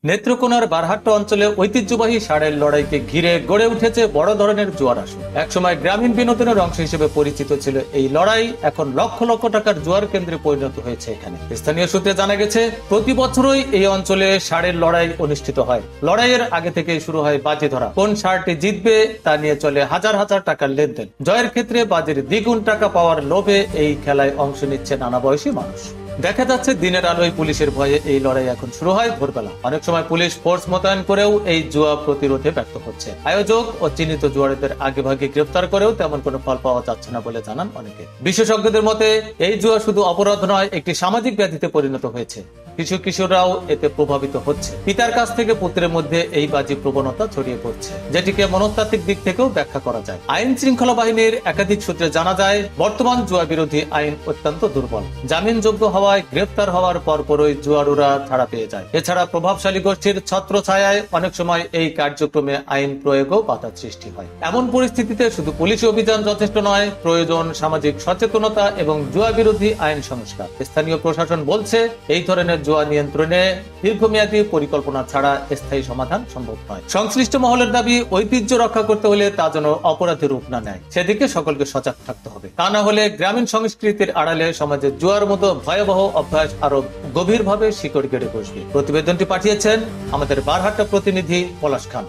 নেত্রকোনার বারহাট্টা অঞ্চলে ঐতিহ্যবাহী ষাঁড়ের লড়াইকে ঘিরে গড়ে উঠেছে বড় ধরনের জুয়ার আসর। একসময় গ্রামীণ বিনোদনের অংশ হিসেবে পরিচিত ছিল এই লড়াই, এখন লক্ষ লক্ষ টাকার জুয়ার কেন্দ্রে পরিণত হয়েছে এখানে। স্থানীয় সূত্রে জানা গেছে, প্রতি বছরই এই অঞ্চলে ষাঁড়ের লড়াই অনুষ্ঠিত হয়। লড়াইয়ের আগে থেকে শুরু হয় বাজি ধরা, কোন ষাঁড়টি জিতবে তা নিয়ে চলে হাজার হাজার টাকার লেনদেন। জয়ের ক্ষেত্রে বাজির দ্বিগুণ টাকা পাওয়ার লোভে এই খেলায় অংশ নিচ্ছে নানা বয়সী মানুষ। দেখা যাচ্ছে, দিনের আলোয় পুলিশের ভয়ে এই লড়াই এখন শুরু হয় ভোরবেলা। অনেক সময় পুলিশ ফোর্স মোতায়েন করেও এই জুয়া প্রতিরোধে ব্যর্থ হচ্ছে। আয়োজক ও চিহ্নিত জুয়াড়িদের আগে ভাগে গ্রেফতার করেও তেমন কোনো ফল পাওয়া যাচ্ছে না বলে জানান অনেকে। বিশেষজ্ঞদের মতে, এই জুয়া শুধু অপরাধ নয়, একটি সামাজিক ব্যাধিতে পরিণত হয়েছে। শিশু কিশোররাও এতে প্রভাবিত হচ্ছে। পিতার কাছ থেকে পুত্রের মধ্যে এই বাজি প্রবণতা ছড়িয়ে পড়ছে, যেটিকে মনস্তাত্ত্বিক দিক থেকেও ব্যাখ্যা করা যায়। আইন শৃঙ্খলা বাহিনীর একাধিক সূত্রে জানা যায়, বর্তমান জুয়া বিরোধী আইন অত্যন্ত দুর্বল। জামিনযোগ্য হওয়ায় গ্রেফতার হওয়ার পরপরই জুয়ারুরা ছাড়া পেয়ে যায়। এছাড়া প্রভাবশালী গোষ্ঠীর ছত্রছায়ায় অনেক সময় এই কার্যক্রমে আইন প্রয়োগও বাধার সৃষ্টি হয়। এমন পরিস্থিতিতে শুধু পুলিশি অভিযান যথেষ্ট নয়, প্রয়োজন সামাজিক সচেতনতা এবং জুয়া বিরোধী আইন সংস্কার। স্থানীয় প্রশাসন বলছে, এই ধরনের জুয়া নিয়ন্ত্রণে দীর্ঘমেয়াদী পরিকল্পনা ছাড়া স্থায়ী সমাধান সম্ভব নয়। সংশ্লিষ্ট মহলের দাবি, ঐতিহ্য রক্ষা করতে হলে তা যেন অপরাধী রূপ না নেয়, সেদিকে সকলকে সজাগ থাকতে হবে। তা না হলে গ্রামীণ সংস্কৃতির আড়ালে সমাজে জুয়ার মতো ভয়াবহ অভ্যাস আরো গভীরভাবে শিকড় গেড়ে বসবে। প্রতিবেদনটি পাঠিয়েছেন আমাদের বারহাট্টা প্রতিনিধি পলাশ খান।